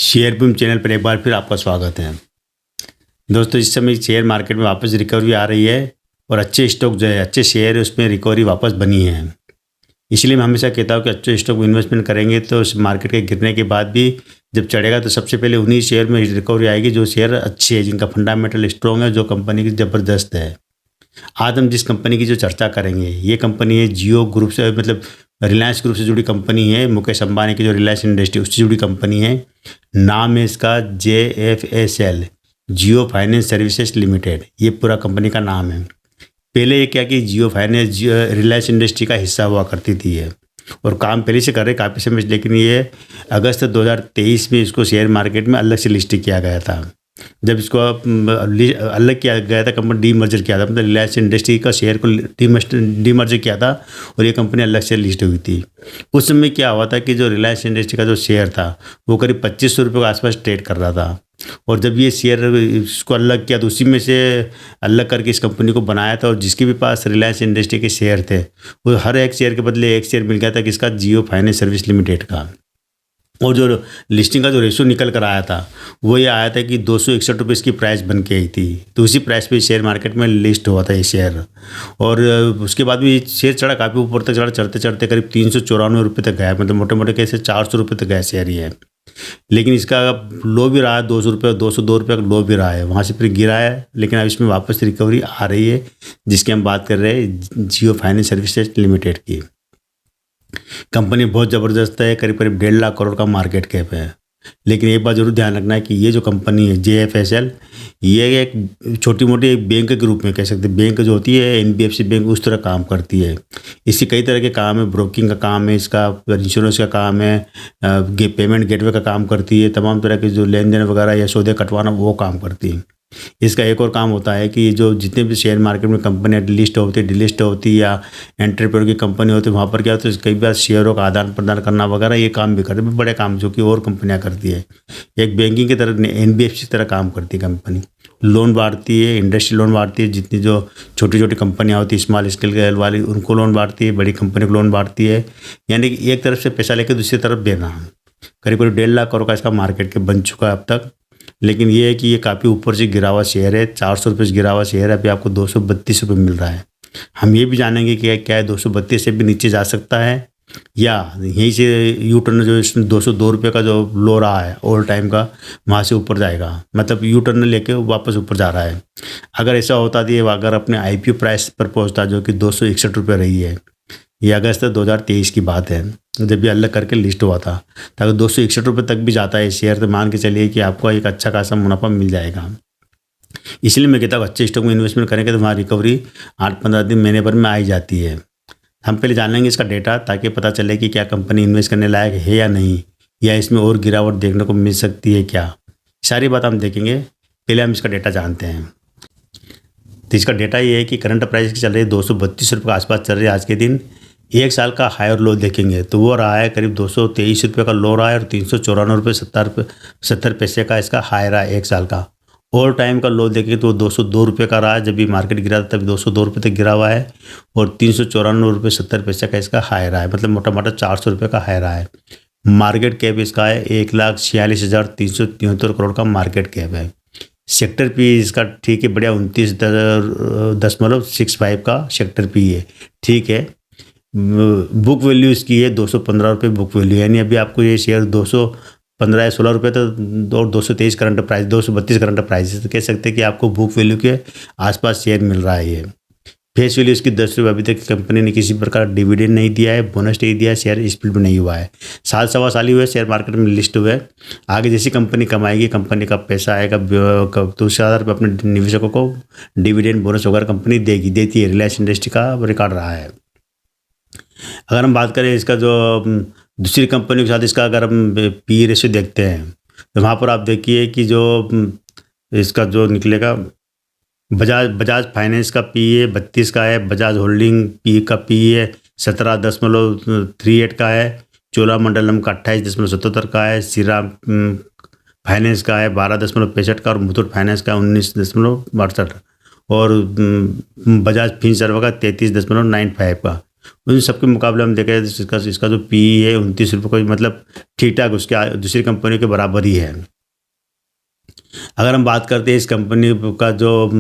Share boom channel पर एक बार फिर आपका स्वागत है। दोस्तों, इस समय शेयर मार्केट में वापस रिकवरी आ रही है और अच्छे स्टॉक जो है, अच्छे शेयर है, उसमें रिकवरी वापस बनी है। इसलिए मैं हमेशा कहता हूँ कि अच्छे स्टॉक में इन्वेस्टमेंट करेंगे तो उस मार्केट के गिरने के बाद भी जब चढ़ेगा तो सबसे पहले उन्हीं शेयर में रिकवरी आएगी जो शेयर अच्छे है, जिनका फंडामेंटल स्ट्रॉन्ग है, जो कंपनी की ज़बरदस्त है। आज हम जिस कंपनी की जो चर्चा करेंगे, ये कंपनी है जियो ग्रुप से, मतलब रिलायंस ग्रुप से जुड़ी कंपनी है। मुकेश अंबानी की जो रिलायंस इंडस्ट्री उससे जुड़ी कंपनी है। नाम है इसका JFSL, जियो फाइनेंस सर्विसेज लिमिटेड। ये पूरा कंपनी का नाम है। पहले ये क्या कि जियो फाइनेंस रिलायंस इंडस्ट्री का हिस्सा हुआ करती थी ये, और काम पहले से कर रहे काफ़ी समय से, लेकिन ये अगस्त 2023 में इसको शेयर मार्केट में अलग से लिस्ट किया गया था। जब इसको अलग किया गया था, कंपनी डीमर्जर किया था, मतलब रिलायंस इंडस्ट्री का शेयर को डीमर्जर किया था और ये कंपनी अलग से लिस्ट हुई थी। उस समय क्या हुआ था कि जो रिलायंस इंडस्ट्री का जो शेयर था वो करीब 2500 रुपये के आसपास ट्रेड कर रहा था। और जब ये शेयर इसको अलग किया तो उसी में से अलग करके इस कंपनी को बनाया था, और जिसके भी पास रिलायंस इंडस्ट्री के शेयर थे वो हर एक शेयर के बदले एक शेयर मिल गया था किसका, जियो फाइनेंस सर्विस लिमिटेड का। और जो लिस्टिंग का जो रेशो निकल कर आया था वो ये आया था कि 261 रुपये इसकी प्राइस बन के आई थी। तो उसी प्राइस पे शेयर मार्केट में लिस्ट हुआ था ये शेयर। और उसके बाद भी शेयर चढ़ा, काफ़ी ऊपर तक चढ़ा, चढ़ते चढ़ते करीब 394 रुपये तक गया, मतलब मोटे मोटे कैसे 400 रुपये तक गया शेयर ये। लेकिन इसका लो भी रहा है 200 रुपये, 202 रुपये का लो भी रहा है, वहाँ से फिर गिरा है। लेकिन अब इसमें वापस रिकवरी आ रही है, जिसकी हम बात कर रहे हैं जियो फाइनेंस सर्विसेज लिमिटेड की। कंपनी बहुत ज़बरदस्त है, करीब करीब 1.5 लाख करोड़ का मार्केट कैप है। लेकिन एक बात जरूर ध्यान रखना है कि ये जो कंपनी है JFSL, ये एक छोटी मोटी एक बैंक के रूप में कह सकते हैं। बैंक जो होती है NBFC बैंक, उस तरह काम करती है। इसकी कई तरह के काम है, ब्रोकिंग का काम है इसका, इंश्योरेंस का काम है, पेमेंट गेटवे का काम करती है, तमाम तरह के जो लेन देन वगैरह या सौदे कटवाना वो काम करती है। इसका एक और काम होता है कि जो जितने भी शेयर मार्केट में कंपनियाँ लिस्ट होती है, डिलिस्ट होती है, या एंटरप्रेन्योर की कंपनी होती है, वहाँ पर क्या होता है कई बार शेयरों का आदान प्रदान करना वगैरह ये काम भी करते हैं, बड़े काम जो कि और कंपनियाँ करती है। एक बैंकिंग की तरह NBFC की तरह काम करती है कंपनी। लोन बांटती है, इंडस्ट्री लोन बांटती है, जितनी जो छोटी छोटी कंपनियाँ होती है स्मॉल स्केल वाली उनको लोन बांटती है, बड़ी कंपनी को लोन बांटती है। यानी कि एक तरफ से पैसा लेकर दूसरी तरफ देना। करीब करीब 1.5 लाख करोड़ का इसका मार्केट के बन चुका है अब तक। लेकिन ये है कि ये काफ़ी ऊपर से गिरा हुआ शेयर है, 400 रुपये से गिरा हुआ शेयर है, अभी आपको 232 रुपये मिल रहा है। हम ये भी जानेंगे कि क्या है 232 से भी नीचे जा सकता है, या यहीं से यू टर्न जो इसमें 202 रुपये का जो लो रहा है ऑल टाइम का, वहाँ से ऊपर जाएगा, मतलब यू टर्न लेके वापस ऊपर जा रहा है। अगर ऐसा होता तो ये अगर अपने IPO प्राइस पर पहुँचता जो कि 261 रुपये रही है, ये अगस्त 2023 की बात है जब ये अलग करके लिस्ट हुआ था। तो अगर 261 रुपये तक भी जाता है शेयर तो मान के चलिए कि आपको एक अच्छा खासा मुनाफा मिल जाएगा। इसलिए मैं कहता हूँ अच्छे स्टॉक में इन्वेस्टमेंट करेंगे तो वहाँ रिकवरी 8-15 दिन महीने भर में आ ही जाती है। हम पहले जान लेंगे इसका डेटा, ताकि पता चले कि क्या कंपनी इन्वेस्ट करने लायक है या नहीं, या इसमें और गिरावट देखने को मिल सकती है क्या, सारी बात हम देखेंगे। पहले हम इसका डेटा जानते हैं। तो इसका डेटा ये है कि करंट प्राइस की चल रही है 232 रुपये के आसपास चल रही है आज के दिन। एक साल का हाई और लो देखेंगे तो वो रहा है करीब 223 रुपये का लो रहा है, और 394 रुपये 70 पैसे का इसका हाई रहा है एक साल का। ऑल टाइम का लो देखेंगे तो 202 रुपये का रहा है, जब भी मार्केट गिरा था तब 202 रुपये तक गिरा हुआ है, और 394 रुपये 70 पैसे का इसका हाई रहा है, मतलब मोटा मोटा 400 रुपये का हाई रहा है। मार्केट कैप इसका है 1,46,373 करोड़ का मार्केट कैप है। सेक्टर पी इसका ठीक है, बढ़िया 29.65 का सेक्टर पी है, ठीक है। बुक वैल्यू इसकी है 215 रुपये बुक वैल्यू, यानी अभी आपको ये शेयर 215 या 16 रुपये तो, और 223 करंट प्राइस, 232 करंट प्राइस, तो कह सकते हैं कि आपको बुक वैल्यू के आसपास शेयर मिल रहा है ये। फेस वैल्यू इसकी 10 रुपये, अभी तक कंपनी ने किसी प्रकार डिविडेंड नहीं दिया है, बोनस नहीं दिया है, शेयर स्प्लिट भी नहीं हुआ है। साल सवा साल ही हुए शेयर मार्केट में लिस्ट हुए। आगे जैसी कंपनी कमाएगी, कंपनी का पैसा आएगा तो उसके आधार पर अपने निवेशकों को डिविडेंड बोनस वगैरह कंपनी देती है। रिलायंस इंडस्ट्री का रिकॉर्ड रहा है। अगर हम बात करें इसका जो दूसरी कंपनियों के साथ इसका अगर हम PE रेशियो देखते हैं तो वहाँ पर आप देखिए कि जो इसका जो निकलेगा, बजाज फाइनेंस का PE 32 का है, बजाज होल्डिंग का PE है 17.38 का है, चोलामंडलम का 28.77 का है, श्रीराम फाइनेंस का है 12.65 का, और मुथूट फाइनेंस का 19.62, और बजाज फिनसर्व का 33.95 का। उन सबके मुकाबले हम देखें तो इसका जो पी है 29 रुपये को, मतलब ठीक ठाक उसके दूसरी कंपनी के बराबर ही है। अगर हम बात करते हैं इस कंपनी का जो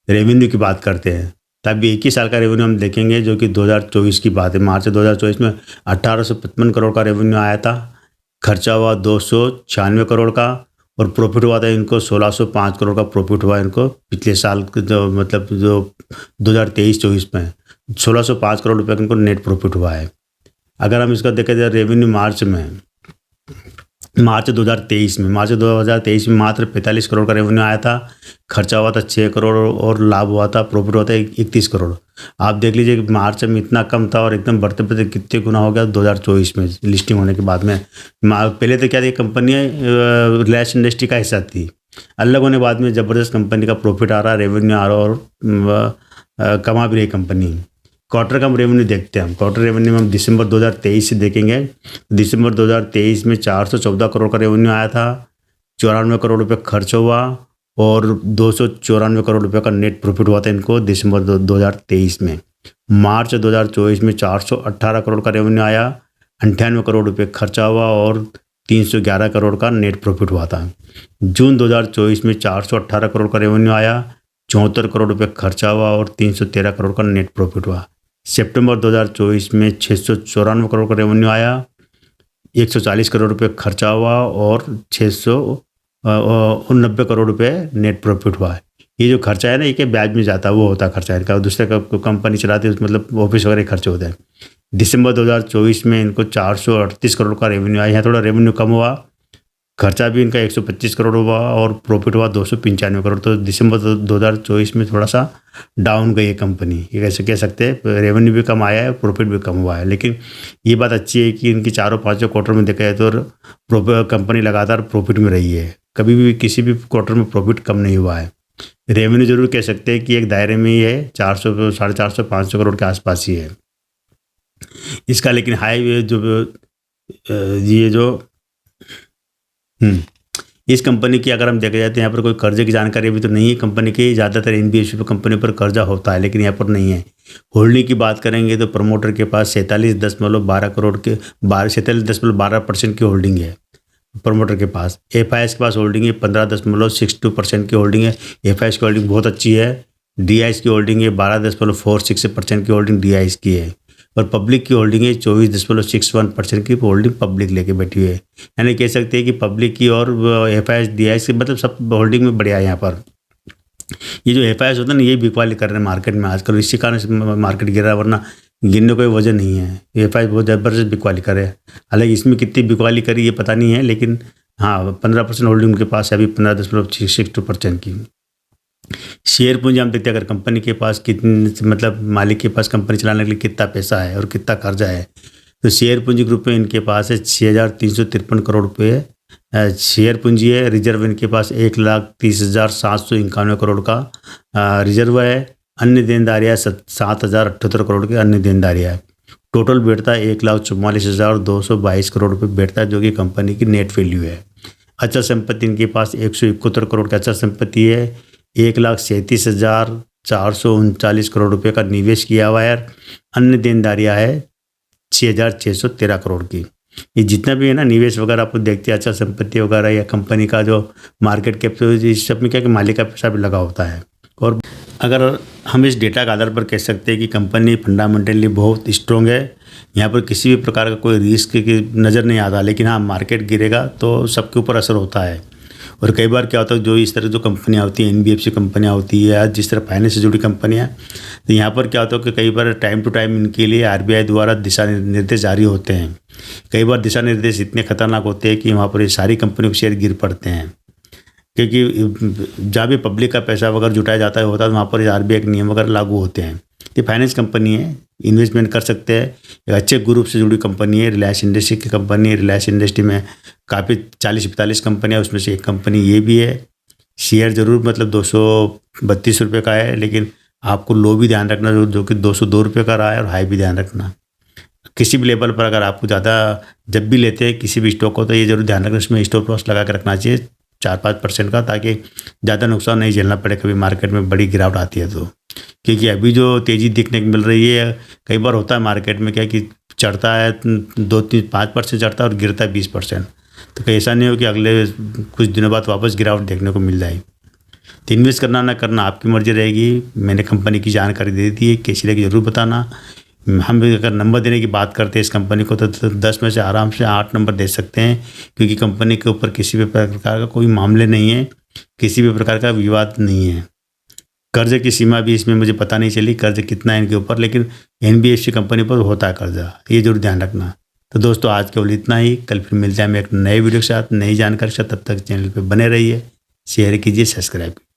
रेवेन्यू की बात करते हैं, तब 21 साल का रेवेन्यू हम देखेंगे, जो कि 2024 की बात है। मार्च 2024 में 1855 करोड़ का रेवेन्यू आया था, खर्चा हुआ 296 करोड़ का, और प्रॉफिट हुआ था इनको 1605 करोड़ का प्रॉफिट हुआ इनको पिछले साल जो 2023-24 में 1605 करोड़ रुपये का इनको नेट प्रॉफिट हुआ है। अगर हम इसका देखें रेवेन्यू मार्च 2023 में मात्र 45 करोड़ का रेवेन्यू आया था, खर्चा हुआ था 6 करोड़ और लाभ हुआ था, प्रॉफिट हुआ था 31 करोड़। आप देख लीजिए कि मार्च में इतना कम था और एकदम बढ़ते बढ़ते कितने गुना हो गया 2024 में लिस्टिंग होने के बाद में। पहले तो क्या थी, कंपनी रिलायंस इंडस्ट्री का हिस्सा थी, अलग होने बाद में ज़बरदस्त कंपनी का प्रॉफिट आ रहा, रेवेन्यू आ रहा और कमा भी रही कंपनी। क्वार्टर का हम रेवेन्यू देखते हैं। हम क्वार्टर रेवेन्यू में हम दिसंबर 2023 से देखेंगे। दिसंबर 2023 में 414 करोड़ का रेवेन्यू आया था, 94 करोड़ रुपये खर्च हुआ और 294 करोड़ रुपये का नेट प्रॉफिट हुआ था इनको दिसंबर 2023 में। मार्च 2024 में 418 करोड़ का रेवेन्यू आया, 98 करोड़ रुपये खर्चा हुआ और 311 करोड़ का नेट प्रॉफिट हुआ था। जून 2024 में 418 करोड़ का रेवेन्यू आया, 74 करोड़ रुपये खर्चा हुआ और 313 करोड़ का नेट प्रॉफिट हुआ। सितंबर 2024 में 694 करोड़ का रेवेन्यू आया, 140 करोड़ रुपये खर्चा हुआ और 690 करोड़ रुपये नेट प्रॉफिट हुआ है। ये जो खर्चा है ना, ये ब्याज में जाता है, वो होता है खर्चा इनका। दूसरे कंपनी चलाते हैं, मतलब ऑफिस वगैरह खर्चे होते हैं। दिसंबर 2024 में इनको 438 करोड़ का रेवेन्यू आया, यहाँ थोड़ा रेवेन्यू कम हुआ, खर्चा भी इनका 125 करोड़ हुआ और प्रॉफिट हुआ 295 करोड़। तो दिसंबर 2024 में थोड़ा सा डाउन गई है कंपनी, ये कैसे कह सकते हैं। रेवेन्यू भी कम आया है, प्रॉफिट भी कम हुआ है, लेकिन ये बात अच्छी है कि इनकी 4-5 क्वार्टर में देखा जाए तो कंपनी लगातार प्रॉफिट में रही है, कभी भी किसी भी क्वार्टर में प्रॉफिट कम नहीं हुआ है। रेवेन्यू जरूर कह सकते हैं कि एक दायरे में ही है, 400, 450, 500 करोड़ के आसपास ही है इसका। लेकिन हाई इस कंपनी की अगर हम देखा जाए तो यहाँ पर कोई कर्जे की जानकारी अभी तो नहीं है कंपनी की। ज़्यादातर एनबीएफसी पर कंपनी पर कर्जा होता है, लेकिन यहाँ पर नहीं है। होल्डिंग की बात करेंगे तो प्रमोटर के पास 47.12 करोड़ के 47.12% की होल्डिंग है प्रमोटर के पास। एफआईएस के पास होल्डिंग है 15.62% की होल्डिंग है। एफआईएस की होल्डिंग बहुत अच्छी है। डीआईएस की होल्डिंग है 12.46% की होल्डिंग डीआईएस की है, और पब्लिक की होल्डिंग है 24.61% की होल्डिंग पब्लिक लेके बैठी हुई है। यानी कह सकते हैं कि पब्लिक की और एफआईएस डीआईएस की मतलब सब होल्डिंग में बढ़िया है। यहाँ पर ये जो एफआईएस होता है ना, ये बिकवाली कर रहे हैं मार्केट में आजकल, इसी कारण मार्केट गिर रहा है, वरना गिरने कोई वजह नहीं है। एफआईएस बहुत ज़बरदस्त बिकवाली करे, हालांकि इसमें कितनी बिकवाली करी ये पता नहीं है, लेकिन हाँ 15% होल्डिंग उनके पास है अभी, 15.62% की। शेयर पूंजी हम देखते हैं अगर कंपनी के पास कितनी, मतलब मालिक के पास कंपनी चलाने के लिए कितना पैसा है और कितना कर्जा है, तो शेयर पूंजी ग्रुप में इनके पास है 6,353 करोड़ रुपये शेयर पूंजी है। रिजर्व इनके पास 1,30,751 करोड़ का रिजर्व है। अन्य देनदारियाँ 7,078 करोड़ की अन्य देनदारियाँ है। टोटल बैठता है 1,44,222 करोड़ रुपये बैठता है, जो कि कंपनी की नेट वैल्यू है। अचल संपत्ति इनके पास 171 करोड़ की अचल संपत्ति है। 1,37,439 करोड़ रुपए का निवेश किया हुआ है। अन्य देनदारियां है 6,613 करोड़ की। ये जितना भी है ना निवेश वगैरह आपको देखते हैं, अचल संपत्ति वगैरह या कंपनी का जो मार्केट कैप, इस सब में क्या कि मालिक का पैसा भी लगा होता है। और अगर हम इस डेटा के आधार पर कह सकते हैं कि कंपनी फंडामेंटली बहुत स्ट्रॉन्ग है, यहाँ पर किसी भी प्रकार का कोई रिस्क की नज़र नहीं आता। लेकिन हाँ, मार्केट गिरेगा तो सबके ऊपर असर होता है। और कई बार क्या होता है, जो इस तरह जो कंपनियाँ होती हैं, एनबीएफसी कंपनियाँ होती है या जिस तरह फाइनेंस से जुड़ी कंपनियाँ, तो यहाँ पर क्या होता है कि कई बार टाइम टू टाइम इनके लिए आरबीआई द्वारा दिशा निर्देश जारी होते हैं। कई बार दिशा निर्देश इतने खतरनाक होते हैं कि वहाँ पर ये सारी कंपनियों के शेयर गिर पड़ते हैं, क्योंकि जहाँ भी पब्लिक का पैसा वगैरह जुटाया जाता है होता है, वहाँ पर आरबीआई के नियम वगैरह लागू होते हैं। ये फाइनेंस कंपनी है, इन्वेस्टमेंट कर सकते हैं, एक अच्छे ग्रुप से जुड़ी कंपनी है। रिलायंस इंडस्ट्री की कंपनी है। रिलायंस इंडस्ट्री में काफ़ी 40-45 कंपनियाँ, उसमें से एक कंपनी ये भी है। शेयर ज़रूर मतलब 232 रुपये का है, लेकिन आपको लो भी ध्यान रखना जो कि 202 रुपये का रहा है, और हाई भी ध्यान रखना। किसी भी लेवल पर अगर आपको ज़्यादा जब भी लेते हैं किसी भी स्टॉक को, तो ये जरूर ध्यान रखना उसमें स्टॉप लॉस लगा के रखना चाहिए 4-5% का, ताकि ज़्यादा नुकसान नहीं झेलना पड़े कभी मार्केट में बड़ी गिरावट आती है तो। क्योंकि अभी जो तेज़ी देखने को मिल रही है, कई बार होता है मार्केट में क्या कि चढ़ता है 2-3-5% चढ़ता है और गिरता है 20%। तो कहीं ऐसा नहीं हो कि अगले कुछ दिनों बाद वापस गिरावट देखने को मिल जाए। तो इन्वेस्ट करना ना करना आपकी मर्जी रहेगी। मैंने कंपनी की जानकारी दे दी है, कैसी लगी ज़रूर बताना। हम भी अगर नंबर देने की बात करते हैं इस कंपनी को तो 10 में से आराम से 8 नंबर दे सकते हैं, क्योंकि कंपनी के ऊपर किसी भी प्रकार का कोई मामले नहीं है, किसी भी प्रकार का विवाद नहीं है। कर्ज की सीमा भी इसमें मुझे पता नहीं चली, कर्ज कितना है इनके ऊपर, लेकिन एनबीएफसी कंपनी पर होता है कर्जा, ये जरूर ध्यान रखना। तो दोस्तों आज केवल इतना ही, कल फिर मिल जाए मैं एक नए वीडियो के साथ, नई जानकारी के साथ। तब तक चैनल पर बने रहिए, शेयर कीजिए, सब्सक्राइब कीजिए।